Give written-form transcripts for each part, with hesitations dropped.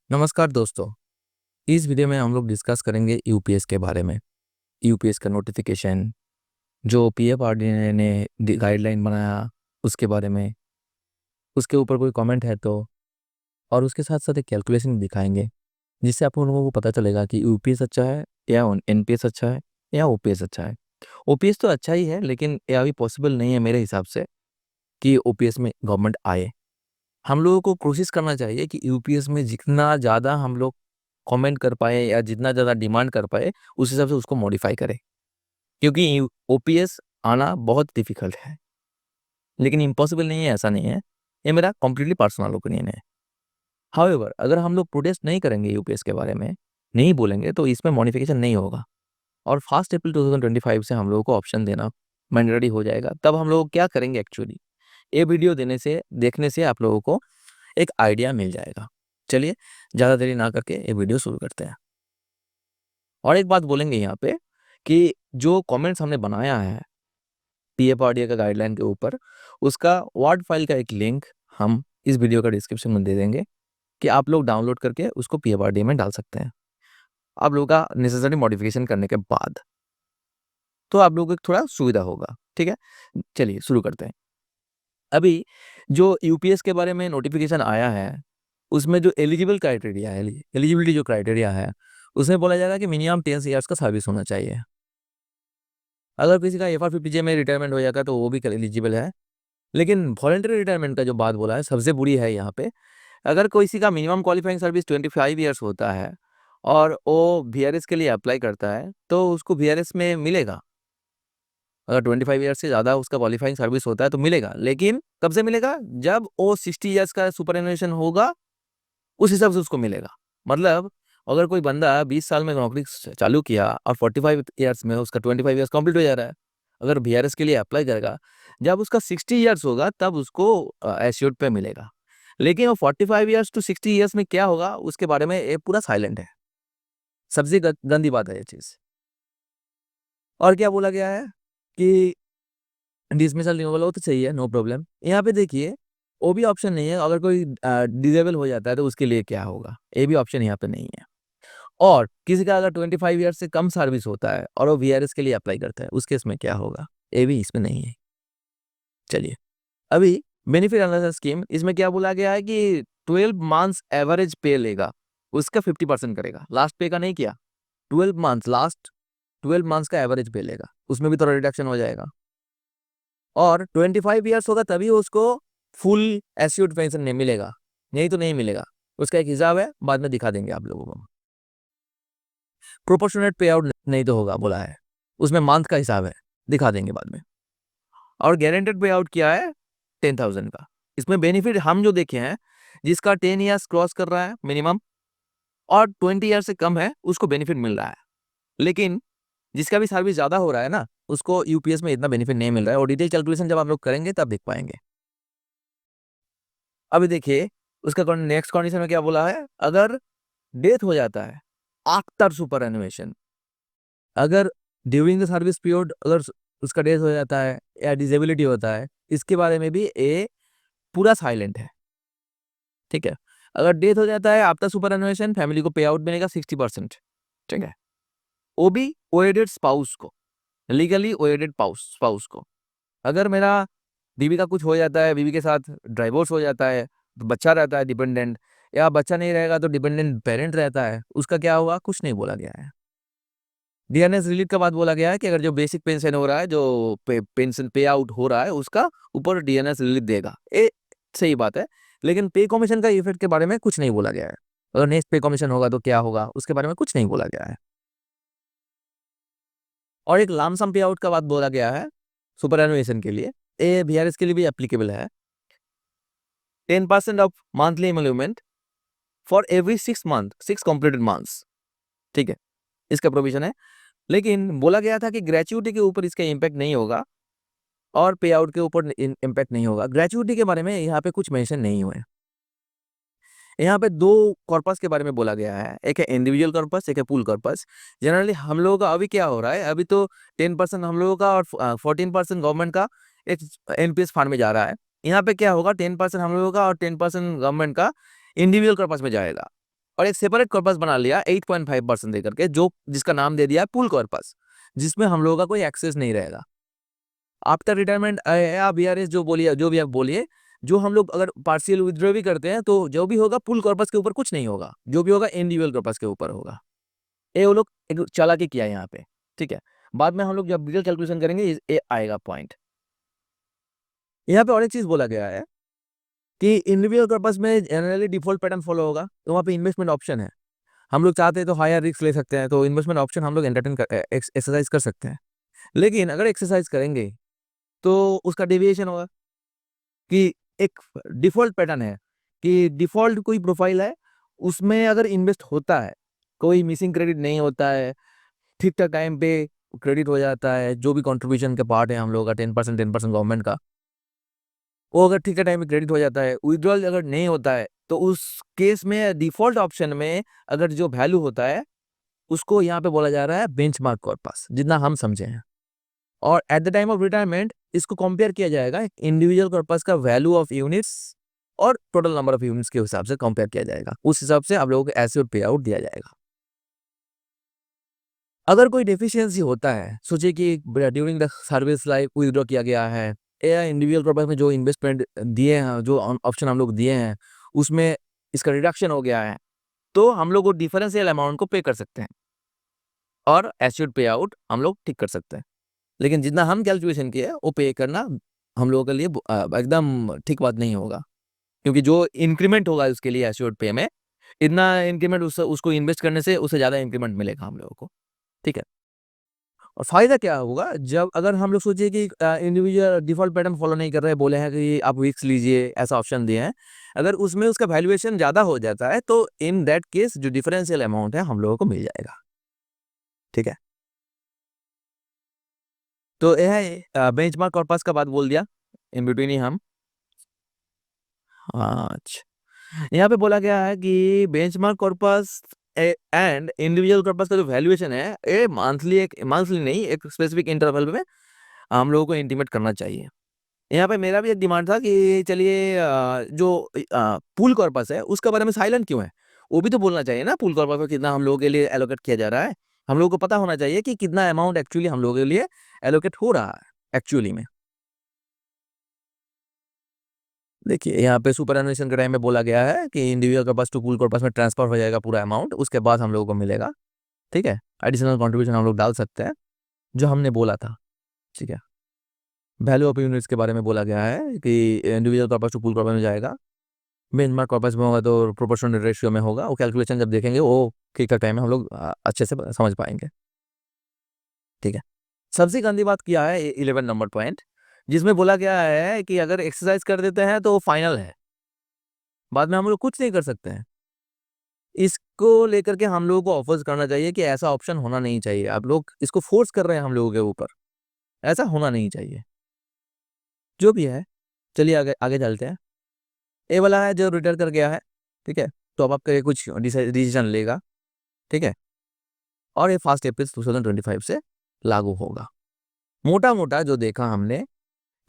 नमस्कार दोस्तों। इस वीडियो में हम लोग डिस्कस करेंगे यूपीएस के बारे में। यूपीएस का नोटिफिकेशन, जो पीएफआरडीए ने गाइडलाइन बनाया उसके बारे में, उसके ऊपर कोई कमेंट है तो, और उसके साथ साथ एक कैलकुलेशन दिखाएंगे जिससे आप लोगों को पता चलेगा कि यूपीएस अच्छा है या एनपीएस अच्छा है या ओपीएस अच्छा है। ओपीएस तो अच्छा ही है, लेकिन ये अभी पॉसिबल नहीं है मेरे हिसाब से कि ओपीएस में गवर्नमेंट आए। हम लोगों को कोशिश करना चाहिए कि यूपीएस में जितना ज़्यादा हम लोग कमेंट कर पाए या जितना ज़्यादा डिमांड कर पाए, उस हिसाब से उसको मॉडिफाई करें, क्योंकि ओपीएस आना बहुत डिफिकल्ट है, लेकिन इम्पॉसिबल नहीं है, ऐसा नहीं है। ये मेरा कम्प्लीटली पर्सनल ओपिनियन है। हाउएवर, अगर हम लोग प्रोटेस्ट नहीं करेंगे यूपीएस के बारे में, नहीं बोलेंगे, तो इसमें मॉडिफिकेशन नहीं होगा और 1 अप्रैल 2025 से हम लोगों को ऑप्शन देना मैंडेटरी हो जाएगा। तब हम लोग क्या करेंगे एक्चुअली, ये वीडियो देखने से आप लोगों को एक आइडिया मिल जाएगा। चलिए, ज़्यादा देरी ना करके ये वीडियो शुरू करते हैं। और एक बात बोलेंगे यहाँ पे कि जो कमेंट्स हमने बनाया है पीएफआरडीए का गाइडलाइन के ऊपर, उसका वर्ड फाइल का एक लिंक हम इस वीडियो का डिस्क्रिप्शन में दे देंगे कि आप लोग डाउनलोड करके उसको पीएफआरडीए में डाल सकते हैं। आप लोगों का नेसेसरी मॉडिफिकेशन करने के बाद तो आप लोगों को थोड़ा सुविधा होगा। ठीक है, चलिए शुरू करते हैं। अभी जो यूपीएस के बारे में नोटिफिकेशन आया है, उसमें जो एलिजिबल क्राइटेरिया है, एलिजिबिलिटी जो क्राइटेरिया है, उसमें बोला जाएगा कि मिनिमम 10 ईयर्स का सर्विस होना चाहिए। अगर किसी का FR50J में रिटायरमेंट हो जाएगा तो वो भी एलिजिबल है। लेकिन वॉलंटरी रिटायरमेंट का जो बात बोला है, सबसे बुरी है यहाँ पे। अगर किसी का मिनिमम क्वालिफाइंग सर्विस 25 ईयर्स होता है और वो वीआरएस के लिए अप्लाई करता है, तो उसको वीआरएस में मिलेगा। अगर 25 ईयर्स से ज़्यादा उसका क्वालिफाइंग सर्विस होता है तो मिलेगा, लेकिन कब से मिलेगा? जब वो 60 ईयर्स का सुपरएनुएशन होगा, उस हिसाब से उसको मिलेगा। मतलब अगर कोई बंदा 20 साल में नौकरी चालू किया और 45 ईयर्स में उसका 25 ईयर्स कंप्लीट हो जा रहा है, अगर वीआरएस के लिए अप्लाई करेगा, जब उसका 60 ईयर्स होगा तब उसको एश्योर्ड पे मिलेगा। लेकिन वो 45 ईयर्स टू 60 ईयर्स में क्या होगा, उसके बारे में ये पूरा साइलेंट है। सबसे गंदी बात है ये चीज़। और क्या बोला गया है कि डिसमिसल रिमूवल हो तो चाहिए, नो प्रॉब्लम। यहाँ पे देखिए, वो भी ऑप्शन नहीं है। अगर कोई डिसेबल हो जाता है तो उसके लिए क्या होगा, ये भी ऑप्शन यहाँ पे नहीं है। और किसी का अगर 25 ईयर से कम सर्विस होता है और वो वीआरएस के लिए अप्लाई करता है, उस केस में क्या होगा, ये भी इसमें नहीं है। चलिए, अभी बेनिफिट एनालिसिस स्कीम, इसमें क्या बोला गया है कि 12 मंथ्स एवरेज पे लेगा, उसका 50% करेगा। लास्ट पे का नहीं किया, 12 मंथ्स, लास्ट 12 मंथ्स का एवरेज पे लेगा, उसमें भी थोड़ा रिडक्शन हो जाएगा। और 25 ईयर्स होगा तभी उसको फुल एस्योर्ड पेंशन नहीं मिलेगा, नहीं तो नहीं मिलेगा। उसका एक हिसाब है, बाद में दिखा देंगे आप लोगों को। प्रोपोर्शनेट पे आउट नहीं तो होगा बोला है, उसमें मंथ का हिसाब है, दिखा देंगे बाद में। और गारंटेड पे आउट किया है 10,000 का। इसमें बेनिफिट हम जो देखे हैं, जिसका 10 ईयर्स क्रॉस कर रहा है मिनिमम और 20 ईयर से कम है, उसको बेनिफिट मिल रहा है। लेकिन जिसका भी सर्विस ज्यादा हो रहा है ना, उसको यूपीएस में इतना बेनिफिट नहीं मिल रहा है। और डिटेल कैलकुलेशन जब आप लोग करेंगे तब देख पाएंगे। अभी देखिए, उसका नेक्स्ट कंडीशन में क्या बोला है, अगर डेथ हो जाता है आफ्टर सुपर एनुएशन, अगर ड्यूरिंग द सर्विस पीरियड अगर उसका डेथ हो जाता है या डिसेबिलिटी होता है, इसके बारे में भी ये पूरा साइलेंट है। ठीक है, अगर डेथ हो जाता है आफ्टर सुपर एनुएशन, फैमिली को पे आउट मिलेगा 60%। ठीक है, वो भी ओएडेड स्पाउस को, लीगली ओएडेड स्पाउस को। अगर मेरा बीवी का कुछ हो जाता है, बीवी के साथ डाइवोर्स हो जाता है, तो बच्चा रहता है डिपेंडेंट, या बच्चा नहीं रहेगा तो डिपेंडेंट पेरेंट रहता है, उसका क्या होगा, कुछ नहीं बोला गया है। डीएनएस रिलीफ का बात बोला गया है कि अगर जो बेसिक पेंशन हो रहा है, जो पेंशन पे आउट हो रहा है, उसका ऊपर डीएनएस रिलीफ देगा, ये सही बात है। लेकिन पे कमीशन का इफेक्ट के बारे में कुछ नहीं बोला गया है। अगर नेक्स्ट पे कमीशन होगा तो क्या होगा, उसके बारे में कुछ नहीं बोला गया है। और एक लामसम पे आउट का बात बोला गया है सुपर एनुएशन के लिए, ये वीआरएस के लिए भी एप्लीकेबल है। 10% of monthly emolument for every 6 month, 6 completed months. ठीक है, इसका प्रोविजन है। लेकिन बोला गया था कि ग्रेचुइटी के ऊपर इसका इम्पैक्ट नहीं होगा और पे आउट के ऊपर इम्पैक्ट नहीं होगा। ग्रेचुइटी के बारे में यहाँ पे कुछ मेंशन नहीं हुए। यहाँ पे दो कॉर्पस के बारे में बोला गया है, एक है इंडिविजुअल कॉर्पस, एक है पूल कॉर्पस। जनरली हम लोगों का अभी क्या हो रहा है, अभी तो 10% हम लोगों का और 14% गवर्नमेंट का एक एनपीएस फंड में जा रहा है। यहाँ पे क्या होगा, 10% हम लोगों का और 10% गवर्नमेंट का इंडिविजुअल कॉर्पस में जाएगा। और एक सेपरेट कॉर्पस बना लिया 8.5% दे करके, जो जिसका नाम दे दिया पूल कॉर्पस, जिसमें हम लोगों का कोई एक्सेस नहीं रहेगा। आफ्टर रिटायरमेंट या बीआरएस जो बोलिए, जो भी आप बोलिए, जो हम लोग अगर पार्शियल विथड्रॉ भी करते हैं तो जो भी होगा पूल कॉर्पस के ऊपर कुछ नहीं होगा, जो भी होगा इंडिविजुअल कॉर्पस के ऊपर होगा। ये वो लोग एक चालाकी किया है यहाँ पे, ठीक है। बाद में हम लोग जब डिटेल कैलकुलेशन करेंगे ये आएगा पॉइंट। यहाँ पे और एक चीज बोला गया है कि इंडिविजुअल पर्पस में जनरली डिफॉल्ट पैटर्न फॉलो होगा, तो वहाँ पे इन्वेस्टमेंट ऑप्शन है। हम लोग चाहते हैं तो हायर रिस्क ले सकते हैं, तो इन्वेस्टमेंट ऑप्शन हम लोग एक्सरसाइज कर सकते हैं। लेकिन अगर एक्सरसाइज करेंगे तो उसका डेविएशन होगा कि एक डिफॉल्ट पैटर्न है कि डिफॉल्ट कोई प्रोफाइल है, उसमें अगर इन्वेस्ट होता है, कोई मिसिंग क्रेडिट नहीं होता है, ठीक ठाक टाइम पे क्रेडिट हो जाता है, जो भी कंट्रीब्यूशन के पार्ट है हम लोग का 10% गवर्नमेंट का, वो अगर ठीक है टाइम में क्रेडिट हो जाता है, विड्रॉल अगर नहीं होता है, तो उस केस में डिफॉल्ट ऑप्शन में अगर जो वैल्यू होता है उसको यहाँ पे बोला जा रहा है बेंचमार्क कॉर्पस, जितना हम समझे हैं। और eight the time of retirement इसको कंपेयर किया जाएगा इंडिविजुअल कॉर्पस का वैल्यू ऑफ यूनिट्स और टोटल नंबर ऑफ यूनिट्स के हिसाब से कंपेयर किया जाएगा। उस हिसाब से आप लोगों को एसेट पे आउट दिया जाएगा। अगर कोई डेफिशिएंसी होता है, सोचिए कि during the service life withdraw किया गया है या इंडिविजुअल पर्पस में जो इन्वेस्टमेंट दिए हैं, जो ऑप्शन हम लोग दिए हैं, उसमें इसका रिडक्शन हो गया है, तो हम लोग वो डिफरेंशियल अमाउंट को पे कर सकते हैं और एसेट पे आउट हम लोग ठीक कर सकते हैं। लेकिन जितना हम कैलकुलेशन किए वो पे करना हम लोगों के लिए एकदम ठीक बात नहीं होगा, क्योंकि जो इंक्रीमेंट होगा उसके लिए एसेट पे में, इतना इंक्रीमेंट उसको इन्वेस्ट करने से उससे ज़्यादा इंक्रीमेंट मिलेगा हम लोगों को, ठीक है। और फायदा क्या होगा जब अगर हम लोग सोचिए कि इंडिविजुअल डिफॉल्ट पैटर्न फॉलो नहीं कर रहे, बोले हैं कि आप वीक्स लीजिए, ऐसा ऑप्शन दिए हैं, अगर उसमें उसका वैल्यूएशन ज़्यादा हो जाता है तो इन दैट केस जो डिफरेंशियल अमाउंट है हम लोगों को मिल जाएगा, ठीक है। तो यह है बेंचमार्क कॉर्पस का बात बोल दिया इन बिटवीन ही हम। अच्छा, यहाँ पे बोला गया है कि benchmark corpus and individual corpus का जो वैल्यूएशन है ये मंथली नहीं, एक स्पेसिफिक इंटरवल में हम लोगों को इंटीमेट करना चाहिए। यहाँ पे मेरा भी एक डिमांड था कि चलिए जो पूल कॉर्पस है उसके बारे में साइलेंट क्यों है, वो भी तो बोलना चाहिए ना। पूल कॉर्पस को कितना हम लोगों के लिए एलोकेट किया जा रहा है, हम लोगों को पता होना चाहिए कि कितना अमाउंट एक्चुअली हम लोगों के लिए एलोकेट हो रहा है एक्चुअली में। देखिए यहाँ पे सुपर एनुएशन के टाइम में बोला गया है कि individual corpus to pool corpus में ट्रांसफर हो जाएगा पूरा अमाउंट, उसके बाद हम लोगों को मिलेगा, ठीक है। एडिशनल कंट्रीब्यूशन हम लोग डाल सकते हैं जो हमने बोला था, ठीक है। वैल्यू ऑफ यूनिट्स के बारे में बोला गया है कि individual corpus to pool corpus में जाएगा, बेंचमार्क कॉर्पस में होगा तो प्रोपोर्शनल रेशियो में होगा। वो कैलकुलेशन जब देखेंगे वो ठीक ठाक टाइम में हम लोग अच्छे से समझ पाएंगे, ठीक है। सबसे गंदी बात किया है 11 नंबर पॉइंट, जिसमें बोला गया है कि अगर एक्सरसाइज कर देते हैं तो फाइनल है, बाद में हम लोग कुछ नहीं कर सकते हैं। इसको लेकर के हम लोगों को ऑफर्स करना चाहिए कि ऐसा ऑप्शन होना नहीं चाहिए। आप लोग इसको फोर्स कर रहे हैं हम लोगों के ऊपर, ऐसा होना नहीं चाहिए। जो भी है, चलिए आगे आगे चलते हैं। ए वाला है जो रिटायर कर गया है, ठीक है, तो अब आपका ये कुछ डिसीजन लेगा, ठीक है। और ये 1 अप्रैल 2025 से लागू होगा। मोटा मोटा जो देखा हमने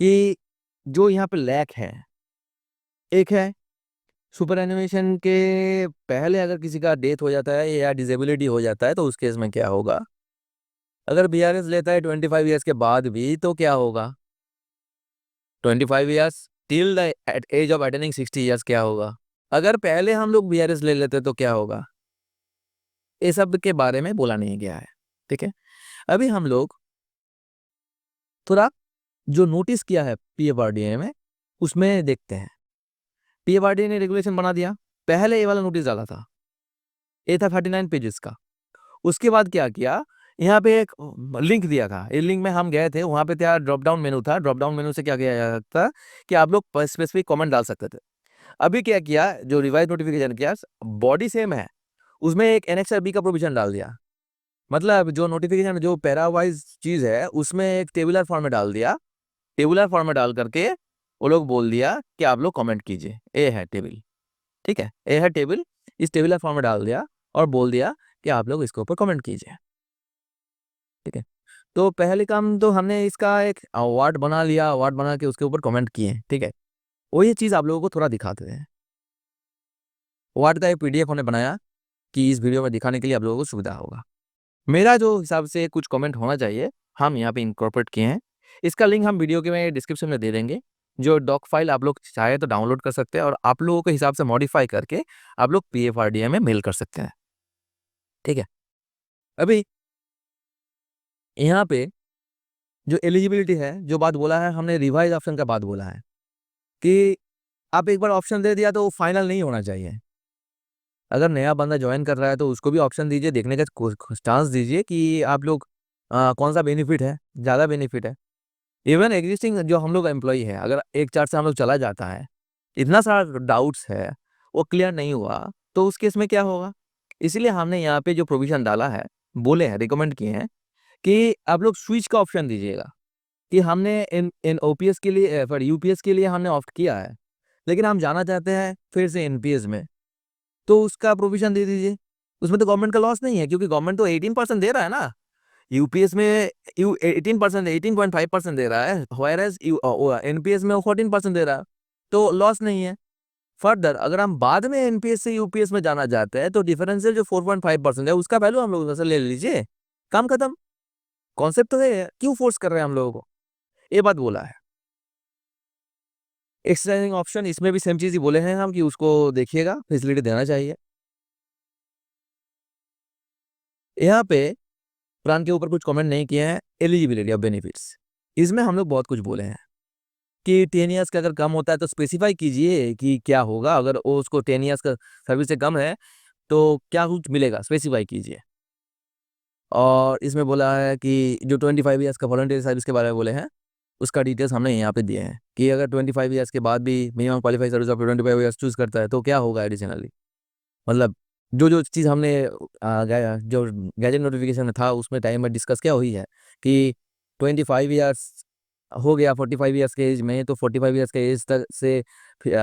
कि जो यहाँ पे लैक है, एक है सुपर एनिमेशन के पहले अगर किसी का डेथ हो जाता है या डिसेबिलिटी हो जाता है तो उस केस में क्या होगा। अगर बीआरएस लेता है 25 ईयर्स के बाद भी तो क्या होगा, 25 years till the age of attaining 60 years क्या होगा। अगर पहले हम लोग बीआरएस ले लेते तो क्या होगा, ये सब के बारे में बोला नहीं गया है, ठीक है। अभी हम लोग थोड़ा जो नोटिस किया है पीएफआरडीए में उसमें देखते हैं। पीएफआरडीए ने रेगुलेशन बना दिया, पहले ये वाला नोटिस डाला था, ये था 39 पेजेस का। उसके बाद क्या किया, यहाँ पे एक लिंक दिया था, इस लिंक में हम गए थे, वहां पे क्या ड्रॉप डाउन मेनू था, ड्रॉप डाउन मेनू से क्या किया जा सकता है कि आप लोग स्पेसिफिक कमेंट डाल सकते थे। अभी क्या किया, जो रिवाइज नोटिफिकेशन किया, बॉडी सेम है, उसमें एक एनेक्सर बी का प्रोविजन डाल दिया। मतलब जो नोटिफिकेशन जो पैरावाइज चीज है उसमें एक टेबुलर फॉर्म में डाल दिया, टेबुलर फॉर्म में डाल करके वो लोग बोल दिया कि आप लोग कमेंट कीजिए, ए है टेबल, ठीक है, ए है टेबल, इस टेबुलर फॉर्म में डाल दिया और बोल दिया कि आप लोग इसके ऊपर कमेंट कीजिए, ठीक है। तो पहले काम तो हमने इसका एक अवार्ड बना लिया, अवार्ड बना के उसके ऊपर कमेंट किए, ठीक है। वो ये चीज आप लोगों को थोड़ा दिखाते हैं। अवार्ड का एक पीडीएफ हमने बनाया, कि इस वीडियो में दिखाने के लिए आप लोगों को सुविधा होगा। मेरा जो हिसाब से कुछ कमेंट होना चाहिए, हम यहाँ पे इनकॉर्पोरेट किए हैं। इसका लिंक हम वीडियो के में डिस्क्रिप्शन में दे देंगे। जो डॉक फाइल आप लोग चाहे तो डाउनलोड कर सकते हैं और आप लोगों के हिसाब से मॉडिफाई करके आप लोग पीएफआरडीए में मेल कर सकते हैं। ठीक है। अभी यहाँ पे जो एलिजिबिलिटी है, जो बात बोला है हमने, रिवाइज ऑप्शन का बात बोला है कि आप एक बार ऑप्शन दे दिया तो वो फाइनल नहीं होना चाहिए। अगर नया बंदा ज्वाइन कर रहा है तो उसको भी ऑप्शन दीजिए, देखने का चांस दीजिए कि आप लोग कौन सा बेनिफिट है, ज़्यादा बेनिफिट है। इवन एग्जिस्टिंग जो हम लोग एम्प्लॉई है, अगर एक चार्ट से हम लोग चला जाता है, इतना सारा डाउट्स है, वो क्लियर नहीं हुआ, तो उस केस में क्या होगा। इसीलिए हमने यहाँ पे जो प्रोविजन डाला है, बोले हैं, रिकमेंड किए हैं कि आप लोग स्विच का ऑप्शन दीजिएगा। कि हमने इन इन ओपीएस के लिए पर यूपीएस के लिए हमने ऑप्ट किया है, लेकिन हम जाना चाहते हैं फिर से एनपीएस में, तो उसका प्रोविजन दे दीजिए। उसमें तो गवर्नमेंट का लॉस नहीं है, क्योंकि गवर्नमेंट तो 18% दे रहा है ना। यूपीएस में यू 18%, 18.5% दे रहा है, व्हेयरएज एनपीएस में वो 14% दे रहा है, तो लॉस नहीं है। फर्दर अगर हम बाद में एनपीएस से यूपीएस में जाना चाहते हैं, तो डिफरेंशियल जो 4.5% है उसका वैल्यू हम लोग ले लीजिए, काम खत्म। कॉन्सेप्ट तो है, क्यों फोर्स कर रहे हैं हम लोगों को, ये बात बोला है। एक्सरसाइजिंग ऑप्शन, इसमें भी सेम चीज ही बोले हैं हम कि उसको देखिएगा, फैसिलिटी देना चाहिए। यहाँ पे प्लान के ऊपर कुछ कमेंट नहीं किए हैं। एलिजिबिलिटी ऑफ बेनिफिट्स, इसमें हम लोग बहुत कुछ बोले हैं कि 10 ईयर्स का अगर कम होता है तो स्पेसिफाई कीजिए कि क्या होगा। अगर वो उसको 10 ईयर्स का सर्विस से कम है तो क्या कुछ मिलेगा, स्पेसिफाई कीजिए। और इसमें बोला है कि जो 25 ईयर्स का वॉलंटियर सर्विस के बारे में बोले हैं, उसका डिटेल्स हमने यहाँ पे दिए हैं कि अगर 25 ईयर्स के बाद भी minimum qualified service of 25 years choose करता है तो क्या होगा एडिशनली। मतलब जो जो चीज़ हमने जो गैजेट नोटिफिकेशन में था उसमें टाइम में डिस्कस क्या हुई है कि 25 ईयर्स हो गया 45 ईयर्स के एज में, तो 45 ईयर्स के एज तक से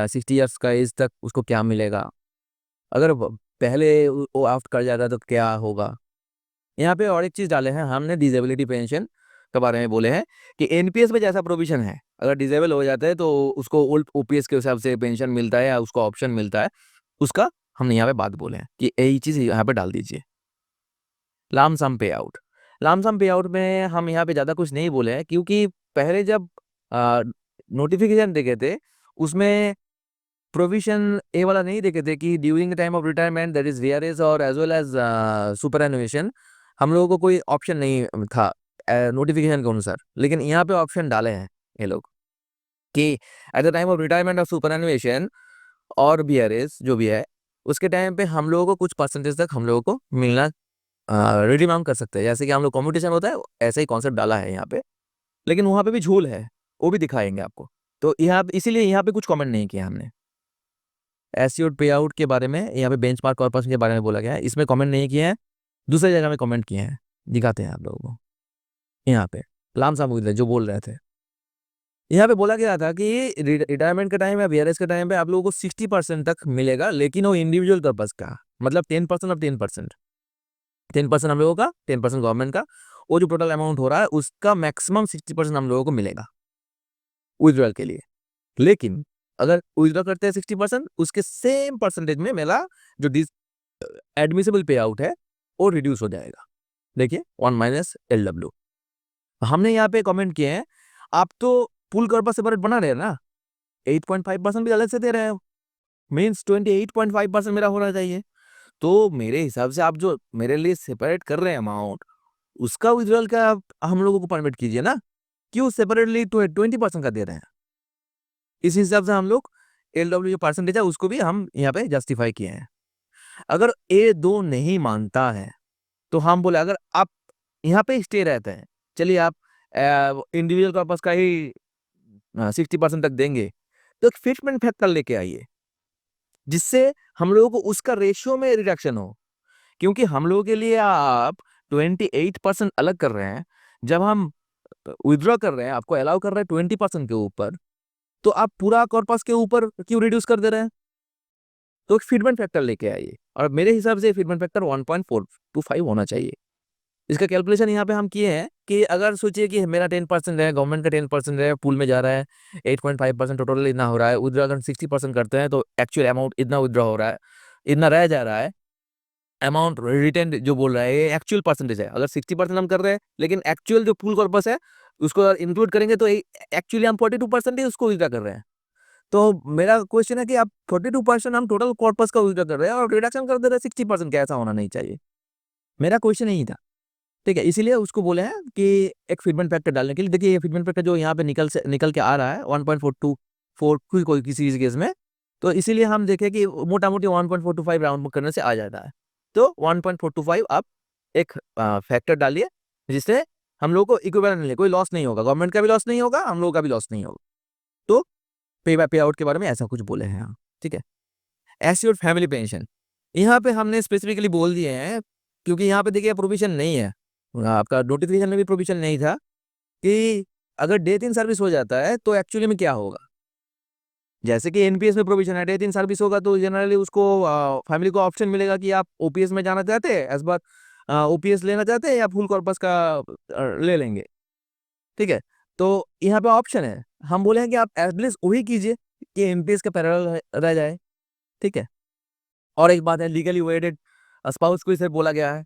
60 ईयर्स का एज तक उसको क्या मिलेगा। अगर पहले वो ऑप्ट कर जाता तो क्या होगा। यहाँ पे और एक चीज़ डाले हैं हमने, डिजेबिलिटी पेंशन के बारे में बोले हैं कि एनपीएस में जैसा प्रोविजन है, अगर डिजेबल हो जाता है तो उसको ओल्ड ओपीएस के हिसाब से पेंशन मिलता है या उसको ऑप्शन मिलता है, उसका हमने यहाँ पे बात बोले हैं कि यही चीज़ यहाँ पे डाल दीजिए। लामसम पे आउट, लामसम पे आउट में हम यहाँ पे ज़्यादा कुछ नहीं बोले हैं, क्योंकि पहले जब नोटिफिकेशन देखे थे उसमें प्रोविजन ए वाला नहीं देखे थे कि during the time of retirement that is VRS और एज वेल एज सुपर एनुएशन, हम लोगों को कोई ऑप्शन नहीं था नोटिफिकेशन के अनुसार। लेकिन यहाँ पे ऑप्शन डाले हैं ये लोग कि at the time of retirement of superannuation और वीआरएस जो भी है, उसके टाइम पे हम लोगों को कुछ परसेंटेज तक हम लोगों को मिलना रेडी मांग कर सकते हैं, जैसे कि हम लोग कॉम्पिटिशन होता है ऐसा ही कॉन्सेप्ट डाला है यहाँ पे। लेकिन वहाँ पे भी झूल है, वो भी दिखाएंगे आपको। तो यहाँ इसीलिए यहाँ पे कुछ कमेंट नहीं किया हमने। एस्योर्ड पे आउट के बारे में, यहाँ पे बेंचमार्क कॉर्पस के बारे में बोला गया है, इसमें कमेंट नहीं किए हैं, दूसरी जगह में कमेंट किए हैं, दिखाते हैं आप लोगों को। यहाँ पे लामसाम हुई जो बोल रहे थे, यहाँ पे बोला गया था कि रिटायरमेंट के टाइम या वीआरएस के टाइम पे आप लोगों को 60% तक मिलेगा, लेकिन वो इंडिविजुअल पर्पज का, मतलब 10% ऑफ 10%, 10% हम लोगों का, 10% गवर्नमेंट का, वो जो टोटल अमाउंट हो रहा है उसका मैक्सिमम 60% हम लोगों को मिलेगा विड्रॉल के लिए। लेकिन अगर विड्रॉ करते हैं 60%, उसके सेम परसेंटेज में मेरा जो एडमिसिबल पे आउट है वो रिड्यूस हो जाएगा। देखिए 1-LW। हमने यहाँ पे कमेंट किए हैं, आप तो पुल कर्व सेपरेट बना रहे हैं ना, 8.5% भी अलग से दे रहे हैं, मीन्स 28.5% मेरा होना चाहिए। तो मेरे हिसाब से आप जो मेरे लिए सेपरेट कर रहे हैं अमाउंट, उसका विड्रॉल का आप हम लोगों को परमिट कीजिए ना, क्यों सेपरेटली 20% का दे रहे हैं। इस हिसाब से हम लोग LW जो परसेंटेज है उसको भी हम यहाँ पे जस्टिफाई किए हैं। अगर A2 नहीं मानता है तो हम बोले अगर आप यहाँ पे स्टे रहते हैं, चलिए आप इंडिविजुअल कॉर्पस का ही 60% तक देंगे, तो एक फिटमेंट फैक्टर लेके आइए जिससे हम लोगों को उसका रेशियो में रिडक्शन हो। क्योंकि हम लोगों के लिए आप 28% अलग कर रहे हैं, जब हम विथड्रॉ कर रहे हैं आपको अलाउ कर रहे हैं 20% के ऊपर, तो आप पूरा कॉर्पस के ऊपर क्यों रिड्यूस कर दे रहे हैं। तो एक फीडबैक फैक्टर लेके आइए, और मेरे हिसाब से फीडबैक फैक्टर 1.425 होना चाहिए। इसका कैलकुलेशन यहाँ पे हम किए हैं कि अगर सोचिए कि मेरा 10% है, गवर्नमेंट का 10% है, पूल में जा रहा है, 8.5% टोटल इतना हो रहा है, विथड्रॉ अगर 60% करते हैं तो एक्चुअल अमाउंट इतना विथड्रॉ हो रहा है, इतना रह जा रहा है, अमाउंट रिटेन जो बोल रहा है ये एक्चुअल परसेंटेज है। अगर 60% हम कर रहे हैं लेकिन एक्चुअल जो फुल कॉर्पस है उसको इंक्लूड करेंगे तो एक्चुअली हम 42% ही उसको विड्रॉ कर रहे हैं। तो मेरा क्वेश्चन है कि आप 42% हम टोटल कॉर्पस का विड्रॉ कर रहे हैं और रिडक्शन कर दे रहे हैं 60%, क्या ऐसा होना नहीं चाहिए? मेरा क्वेश्चन यही था। ठीक है, इसीलिए उसको बोले हैं कि एक फिटमेंट फैक्टर डालने के लिए। देखिए ये फिटमेंट फैक्टर जो यहाँ पे निकल के आ रहा है 1.424 कोई किसी केस में, तो इसीलिए हम देखें कि मोटा मोटी 1.425 राउंड करने से आ जाता है। तो 1.425 आप एक फैक्टर डालिए जिससे हम लोग को इक्विवेलेंट मिले, कोई लॉस नहीं होगा, गवर्नमेंट का भी लॉस नहीं होगा, हम लोगों का भी लॉस नहीं होगा। तो पे आउट के बारे में ऐसा कुछ बोले हैं यहाँ। ठीक है, एश्योर्ड फैमिली पेंशन यहाँ पे हमने स्पेसिफिकली बोल दिए हैं क्योंकि यहाँ पे देखिए प्रोविजन नहीं है, आपका नोटिफिकेशन में भी प्रोविजन नहीं था कि अगर डेथ इन सर्विस हो जाता है तो एक्चुअली में क्या होगा। जैसे कि एनपीएस में प्रोविजन है, डेथ इन सर्विस होगा तो जनरली उसको फैमिली को ऑप्शन मिलेगा कि आप ओपीएस में जाना चाहते हैं, इस बार ओपीएस लेना चाहते हैं या फुल कॉर्पस का ले लेंगे। ठीक है, तो यहाँ पे ऑप्शन है, हम बोले हैं कि आप एटलीस्ट वही कीजिए कि एनपीएस का पैरेलल रह जाए। ठीक है, और एक बात है, लीगली वेटेड स्पाउस को इसे बोला गया है,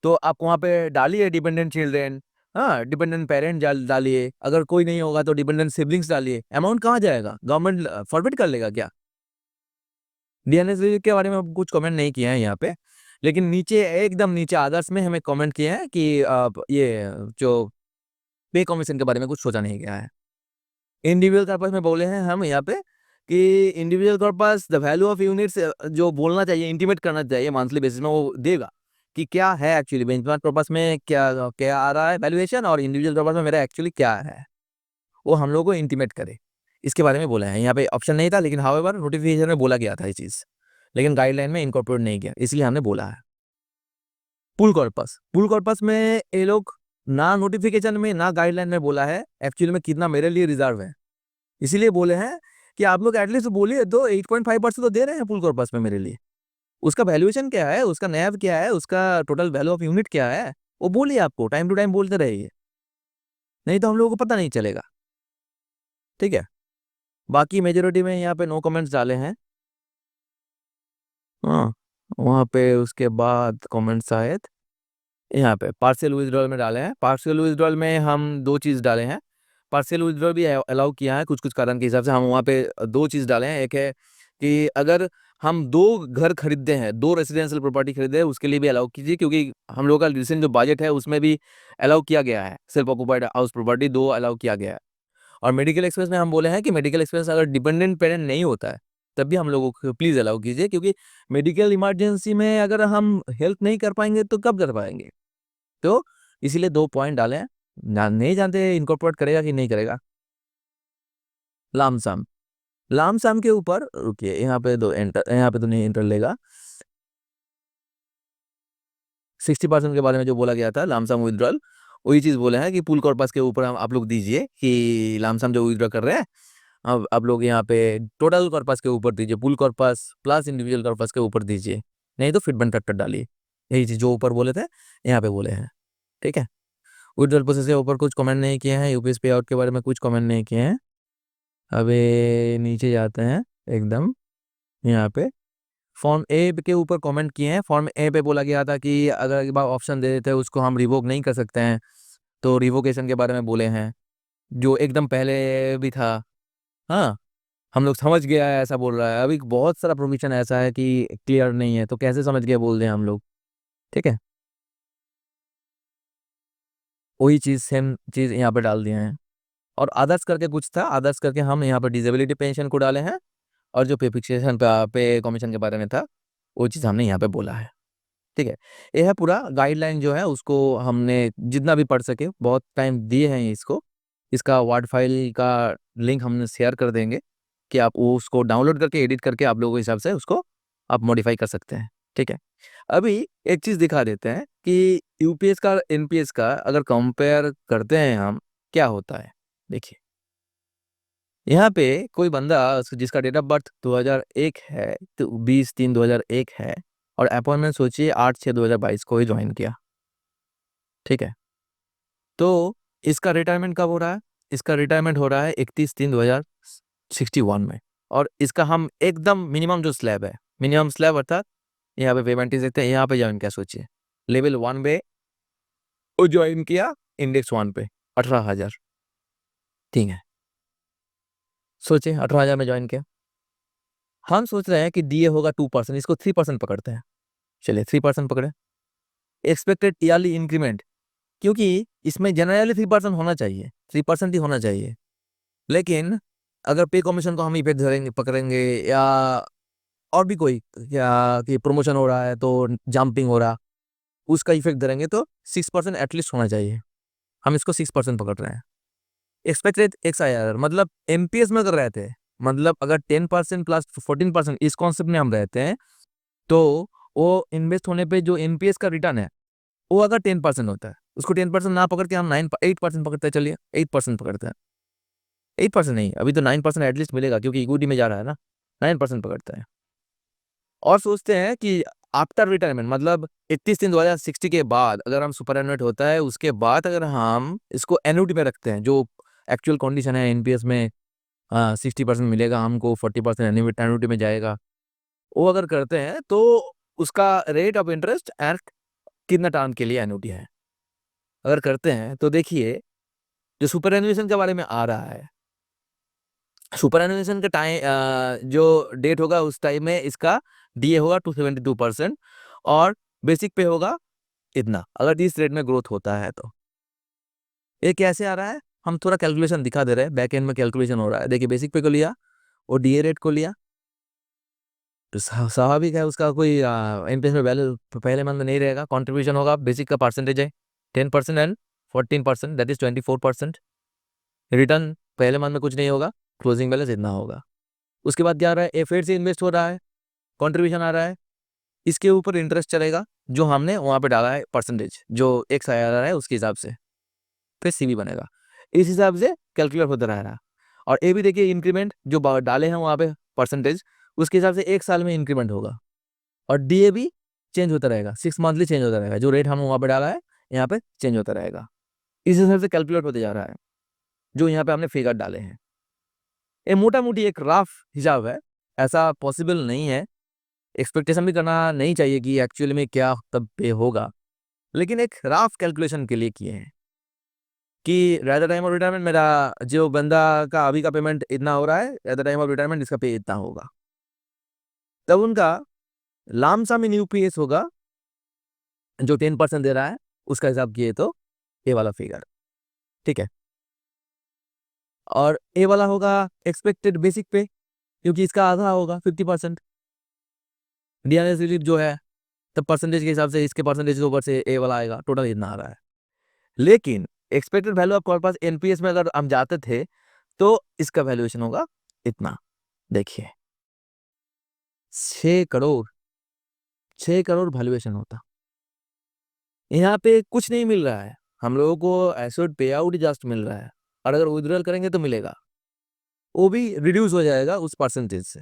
तो आप वहाँ पे डालिए डिपेंडेंट चिल्ड्रेन, हाँ डिपेंडेंट पेरेंट डालिए, अगर कोई नहीं होगा तो डिपेंडेंट सिबलिंग्स डालिए। अमाउंट कहाँ जाएगा, गवर्नमेंट फॉरवर्ड कर लेगा क्या? डीएनएस के बारे में हम कुछ कमेंट नहीं किए हैं यहाँ पे, लेकिन नीचे एकदम नीचे आदर्श में हमें कमेंट किए हैं कि ये जो पे कमीशन के बारे में कुछ सोचा नहीं गया है। इंडिविजुअल पर्पस में बोले हैं हम यहाँ पे कि individual purpose the value of units जो बोलना चाहिए, इंटीमेट करना चाहिए मंथली बेसिस में, वो देगा कि क्या है एक्चुअली बेंचमार्क पर्पस में क्या क्या आ रहा है वैल्यूएशन, और इंडिविजुअल पर्पस में मेरा एक्चुअली क्या है, वो हम लोग को इंटीमेट करे। इसके बारे में बोला है। यहाँ पे ऑप्शन नहीं था लेकिन हाउएवर नोटिफिकेशन में बोला गया था ये चीज़, लेकिन गाइडलाइन में इनकॉर्पोरेट नहीं किया, इसलिए हमने बोला है। पुल कॉर्पस में ये लोग ना नोटिफिकेशन में ना गाइडलाइन में बोला है एक्चुअली में कितना मेरे लिए रिजर्व है, इसीलिए बोले हैं कि आप लोग एटलीस्ट बोलिए तो 8.5% तो दे रहे हैं पुल कॉर्पस में मेरे लिए, उसका वैल्यूएशन क्या है, उसका नैव क्या है, उसका टोटल वैल्यू ऑफ यूनिट क्या है, वो बोलिए, आपको टाइम टू टाइम बोलते रहिए, नहीं तो हम लोगों को पता नहीं चलेगा। ठीक है, बाकी मेजोरिटी में यहाँ पे नो कमेंट्स डाले हैं। हाँ, वहाँ पे उसके बाद कमेंट्स आए यहाँ पे पार्शियल विथड्रॉल में डाले हैं। पार्शियल विथड्रॉल में हम दो चीज़ डाले हैं, पार्शियल विथड्रॉल भी अलाउ किया है कुछ कुछ कारण के हिसाब से, हम वहाँ पे दो चीज़ डाले हैं। एक है कि अगर हम दो घर खरीदते हैं, दो रेसिडेंशियल प्रॉपर्टी खरीदे हैं, उसके लिए भी अलाउ कीजिए, क्योंकि हम लोग का रिसेंट जो बजट है उसमें भी अलाउ किया गया है, सेल्फ ऑक्यूपाइड हाउस प्रॉपर्टी दो अलाउ किया गया है। और मेडिकल एक्सपेंस में हम बोले हैं कि मेडिकल एक्सपेंस अगर डिपेंडेंट पेरेंट नहीं होता है तब भी हम लोगों को प्लीज़ अलाउ कीजिए, क्योंकि मेडिकल इमरजेंसी में अगर हम हेल्प नहीं कर पाएंगे तो कब कर पाएंगे, तो इसीलिए दो पॉइंट डाले हैं। नहीं जानते इनकॉर्पोरेट करेगा कि नहीं करेगा। लामसम लामसम के ऊपर रुकिए, यहाँ पे यहाँ पे तो नहीं एंटर लेगा। 60% के बारे में जो बोला गया था लामसम विड्रॉल, वही चीज़ बोले हैं कि पुल कॉर्पस के ऊपर हम आप लोग दीजिए कि लामसम जो विड्रॉ कर रहे हैं अब आप लोग यहाँ पे टोटल कॉर्पस के ऊपर दीजिए, पुल कॉर्पस प्लस इंडिविजुअल कॉर्पस के ऊपर दीजिए, नहीं तो फिटमेंट फैक्टर डालिए। यही चीज़ जो ऊपर बोले थे यहाँ पे बोले हैं। ठीक है, विड्रॉल प्रोसेस के ऊपर कुछ कमेंट नहीं किए हैं, यूपीएस पे आउट के बारे में कुछ कमेंट नहीं किए हैं। अबे नीचे जाते हैं एकदम, यहाँ पे फॉर्म ए के ऊपर कमेंट किए हैं। फॉर्म ए पे बोला गया था कि अगर एक बार ऑप्शन दे देते हैं उसको हम रिवोक नहीं कर सकते हैं, तो रिवोकेशन के बारे में बोले हैं जो एकदम पहले भी था। हाँ, हम लोग समझ गया है ऐसा बोल रहा है, अभी बहुत सारा प्रोविजन ऐसा है कि क्लियर नहीं है, तो कैसे समझ गए बोल दें हम लोग। ठीक है, वही चीज़ सेम चीज़ यहाँ पे डाल दिए हैं। और आदर्श करके कुछ था, आदर्श करके हम यहाँ पर डिसेबिलिटी पेंशन को डाले हैं, और जो पे फिक्सेशन पे कमीशन के बारे में था वो चीज़ हमने यहाँ पे बोला है। ठीक है, यह है पूरा गाइडलाइन जो है, उसको हमने जितना भी पढ़ सके बहुत टाइम दिए हैं इसको। इसका वर्ड फाइल का लिंक हमने शेयर कर देंगे कि आप वो उसको डाउनलोड करके एडिट करके आप लोगों के हिसाब से उसको आप मॉडिफाई कर सकते हैं। ठीक है, अभी एक चीज़ दिखा देते हैं कि यूपीएस का एनपीएस का अगर कंपेयर करते हैं हम, क्या होता है। देखिए यहाँ पे कोई बंदा जिसका डेट ऑफ बर्थ 2001 है, तो 20/3/2001 है, और अपॉइंटमेंट सोचिए 8/6/2022 को ही ज्वाइन किया। ठीक है, तो इसका रिटायरमेंट कब हो रहा है? इसका रिटायरमेंट हो रहा है 31/3/2061 में, और इसका हम एकदम मिनिमम जो स्लैब है, मिनिमम स्लैब अर्थात यहाँ पे पेमेंट देखते हैं, यहाँ पे ज्वाइन क्या सोचिए, लेवल 1 पे वो ज्वाइन किया, इंडेक्स 1 पे 18,000, ठीक है। सोचिए 18,000 में ज्वाइन किया, हम सोच रहे हैं कि डीए होगा 2%, इसको 3% पकड़ते हैं, चलिए 3% पकड़े। एक्सपेक्टेड ईयरली इंक्रीमेंट, क्योंकि इसमें जनरली 3% होना चाहिए, 3% ही होना चाहिए, लेकिन अगर पे कमीशन को हम इफेक्ट धरेंगे पकड़ेंगे, या और भी कोई, या कि प्रमोशन हो रहा है तो जंपिंग हो रहा, उसका इफेक्ट धरेंगे तो 6% एटलीस्ट होना चाहिए, हम इसको 6% पकड़ रहे हैं। एक्सपेक्टेड एक्स आई आर मतलब एमपीएस में अगर रहते हैं, मतलब अगर 10% प्लस 14% इस कॉन्सेप्ट में हम रहते हैं, तो वो इन्वेस्ट होने पे जो एमपीएस का रिटर्न है वो अगर 10% होता है, उसको 10% ना पकड़ के हम 8% पकड़ते हैं, चलिए 8% पकड़ते हैं, 8% नहीं, अभी तो 9% एटलीस्ट मिलेगा क्योंकि इक्विटी में जा रहा है ना, 9% पकड़ते हैं। और सोचते हैं कि आफ्टर रिटायरमेंट मतलब 31 दिन 2060 के बाद अगर हम सुपर एनुएट होता है, उसके बाद अगर हम इसको एन्युटी में रखते हैं, जो एक्चुअल कंडीशन है एनपीएस में 60% मिलेगा हमको, 40% एन्युटी में जाएगा, वो अगर करते हैं तो उसका रेट ऑफ इंटरेस्ट एट कितना टाइम के लिए एन्युटी है, अगर करते हैं तो देखिए जो सुपर एनुएशन के बारे में आ रहा है, सुपर एनुएशन का टाइम जो डेट होगा उस टाइम में इसका डीए होगा 272% और बेसिक पे होगा इतना, अगर इस रेट में ग्रोथ होता है तो। ये कैसे आ रहा है, हम थोड़ा कैलकुलेशन दिखा दे रहे हैं, बैक एंड में कैलकुलेशन हो रहा है, देखिए बेसिक पे को लिया और डीए रेट को लिया, तो स्वाभाविक है उसका कोई एनपीएस में वैल्यू पहले मंथ में नहीं रहेगा, कंट्रीब्यूशन होगा, बेसिक का परसेंटेज है 10% एंड 14%, दैट इज 24%, रिटर्न पहले मंथ में कुछ नहीं होगा, क्लोजिंग बैलेंस इतना होगा। उसके बाद क्या आ रहा है, एफएड से इन्वेस्ट हो रहा है, कंट्रीब्यूशन आ रहा है, इसके ऊपर इंटरेस्ट चलेगा जो हमने वहाँ पे डाला है परसेंटेज, जो एक्स आ रहा है उसके हिसाब से फिर सीवी बनेगा, इस हिसाब से कैलकुलेट होता रहेगा। और ये भी देखिए इंक्रीमेंट जो डाले हैं वहाँ पे परसेंटेज, उसके हिसाब से 1 साल में इंक्रीमेंट होगा, और डीए भी चेंज होता रहेगा, 6 मंथली चेंज होता रहेगा, जो रेट हम वहाँ पे डाला है यहाँ पे चेंज होता रहेगा, इस हिसाब से कैलकुलेट होते जा रहा है जो यहाँ पे हमने फिगर डाले हैं। ये मोटा मोटी एक रफ हिसाब है, ऐसा पॉसिबल नहीं है, एक्सपेक्टेशन भी करना नहीं चाहिए कि एक्चुअली में क्या तब पे होगा, लेकिन एक रफ कैलकुलेशन के लिए किए हैं कि at the time of retirement मेरा जो बंदा का अभी का पेमेंट इतना हो रहा है, eight the time of retirement इसका पे इतना होगा, तब उनका लामसम इन यूपीएस होगा जो 10% दे रहा है, उसका हिसाब किए तो ये वाला फिगर, ठीक है। और ए वाला होगा एक्सपेक्टेड बेसिक पे, क्योंकि इसका आधा होगा 50%, डीएनएस रिलीफ जो है तब परसेंटेज के हिसाब से इसके परसेंटेज के ऊपर से ए वाला आएगा, टोटल इतना आ रहा है। लेकिन expected value of corpus NPS में अगर हम जाते थे तो इसका वैल्यूएशन होगा इतना, देखिए 6 करोड़, 6 करोड़ वैल्यूएशन होता, यहाँ पे कुछ नहीं मिल रहा है हम लोगों को, एसेट पे आउट जस्ट मिल रहा है, और अगर विड्रॉल करेंगे तो मिलेगा, वो भी रिड्यूस हो जाएगा उस परसेंटेज से,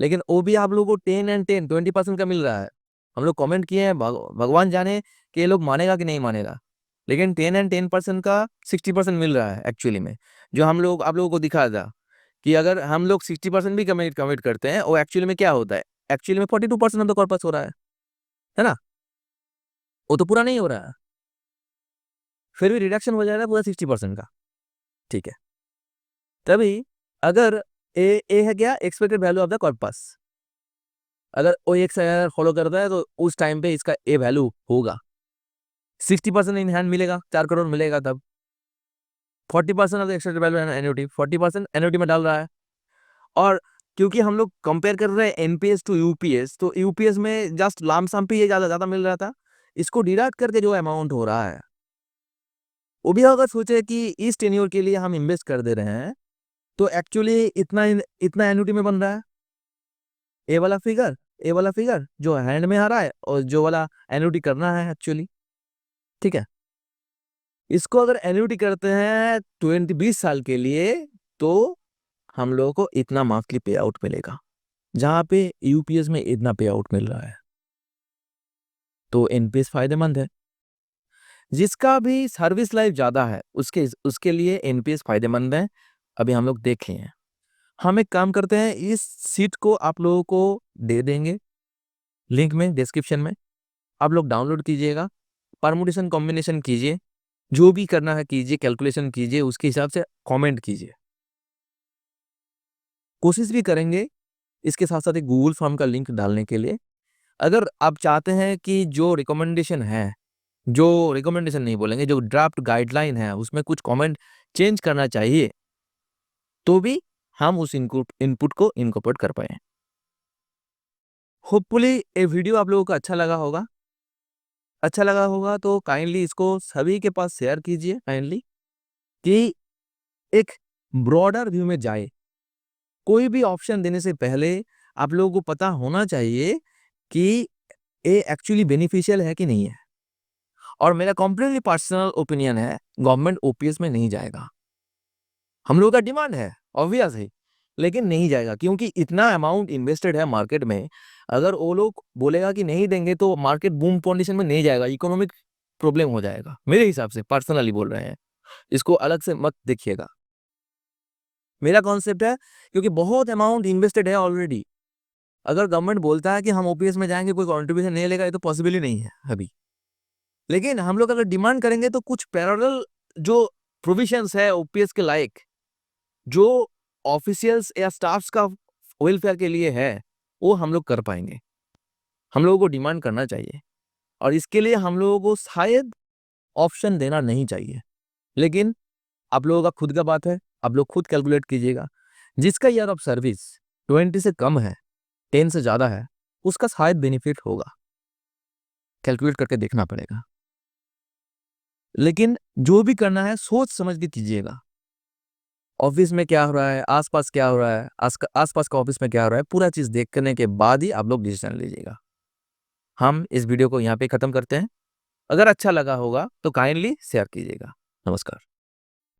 लेकिन वो भी आप लोगों को 10 एंड 10 20% का मिल रहा है। हम लोग कमेंट किए हैं, भगवान जाने कि ये लोग मानेगा कि नहीं मानेगा, लेकिन 10 एंड 10% का 60% मिल रहा है एक्चुअली में, जो हम लोग आप लोगों को दिखा था कि अगर हम लोग 60% भी कमिट करते हैं, वो एक्चुअली में क्या होता है, एक्चुअली में 42% ऑफ द कॉर्पस हो रहा है ना, वो तो पूरा नहीं हो रहा है, फिर भी रिडक्शन हो जाएगा पूरा 60% का, ठीक है। तभी अगर ए है क्या, expected value of the corpus, अगर ओ एक्स अगर फॉलो करता है तो उस टाइम पे इसका ए वैल्यू होगा 60% इन हैंड मिलेगा, 4 करोड़ मिलेगा, तब 40% of the expected value annuity, 40% annuity में डाल रहा है। और क्योंकि हम लोग कंपेयर कर रहे हैं एनपीएस टू यूपीएस, तो यूपीएस में जस्ट लाम सम पे ये ज्यादा ज्यादा मिल रहा था, इसको डिडक्ट करके जो अमाउंट हो रहा है, वो भी अगर सोचे कि इस टेन्योर के लिए हम इन्वेस्ट कर दे रहे हैं तो एक्चुअली इतना इतना एन्युटी में बन रहा है, ए वाला फिगर जो हैंड में आ रहा है और जो वाला एन्युटी करना है एक्चुअली, ठीक है। इसको अगर एन्युटी करते हैं 20 साल के लिए तो हम लोगों को इतना मंथली पे आउट मिलेगा, जहां पे यूपीएस में इतना पे आउट मिल रहा है, तो एनपीएस फायदेमंद है। जिसका भी सर्विस लाइफ ज्यादा है उसके उसके लिए एनपीएस फायदेमंद है, अभी हम लोग देख लिए हैं। हम एक काम करते हैं, इस सीट को आप लोगों को दे देंगे, लिंक में डिस्क्रिप्शन में आप लोग डाउनलोड कीजिएगा, परमुटेशन कॉम्बिनेशन कीजिए, जो भी करना है कीजिए, कैलकुलेशन कीजिए, उसके हिसाब से कमेंट कीजिए। कोशिश भी करेंगे इसके साथ साथ एक गूगल फॉर्म का लिंक डालने के लिए। अगर आप चाहते हैं कि जो रिकमेंडेशन है, जो रिकमेंडेशन नहीं बोलेंगे, जो ड्राफ्ट गाइडलाइन है उसमें कुछ कमेंट चेंज करना चाहिए, तो भी हम उस इनपुट को इनकॉर्पोरेट कर पाए। होपफुली ये वीडियो आप लोगों को अच्छा लगा होगा। अच्छा लगा होगा तो काइंडली इसको सभी के पास शेयर कीजिए काइंडली, कि एक ब्रॉडर व्यू में जाए। कोई भी ऑप्शन देने से पहले आप लोगों को पता होना चाहिए कि ये एक्चुअली बेनिफिशियल है कि नहीं है। और मेरा कंप्लीटली पर्सनल ओपिनियन है, गवर्नमेंट ओपीएस में नहीं जाएगा। हम लोगों का डिमांड है ऑब्वियस है, लेकिन नहीं जाएगा क्योंकि इतना अमाउंट इन्वेस्टेड है मार्केट में। अगर वो लोग बोलेगा कि नहीं देंगे तो मार्केट बूम कंडीशन में नहीं जाएगा, इकोनॉमिक प्रॉब्लम हो जाएगा। मेरे हिसाब से पर्सनली बोल रहे हैं, इसको अलग से मत देखिएगा। मेरा कॉन्सेप्ट है क्योंकि बहुत अमाउंट इन्वेस्टेड है ऑलरेडी। अगर गवर्नमेंट बोलता है कि हम ओपीएस में जाएंगे, कोई कंट्रीब्यूशन नहीं लेगा, ये तो पॉसिबल ही नहीं है अभी। लेकिन हम लोग अगर डिमांड करेंगे तो कुछ पैरेलल जो प्रोविजंस है ओपीएस के लायक, जो ऑफिशियल्स या स्टाफ्स का वेलफेयर के लिए है, वो हम लोग कर पाएंगे। हम लोगों को डिमांड करना चाहिए और इसके लिए हम लोगों को शायद ऑप्शन देना नहीं चाहिए। लेकिन आप लोगों का खुद का बात है, आप लोग खुद कैलकुलेट कीजिएगा। जिसका ईयर ऑफ सर्विस 20 से कम है, 10 से ज़्यादा है, उसका शायद बेनिफिट होगा। कैलकुलेट करके देखना पड़ेगा। लेकिन जो भी करना है सोच समझ के कीजिएगा। ऑफिस में क्या हो रहा है, आसपास क्या हो रहा है, आसपास का ऑफिस में क्या हो रहा है, पूरा चीज़ देखने के बाद ही आप लोग डिसीजन लीजिएगा। हम इस वीडियो को यहाँ पे ख़त्म करते हैं। अगर अच्छा लगा होगा तो काइंडली शेयर कीजिएगा। नमस्कार।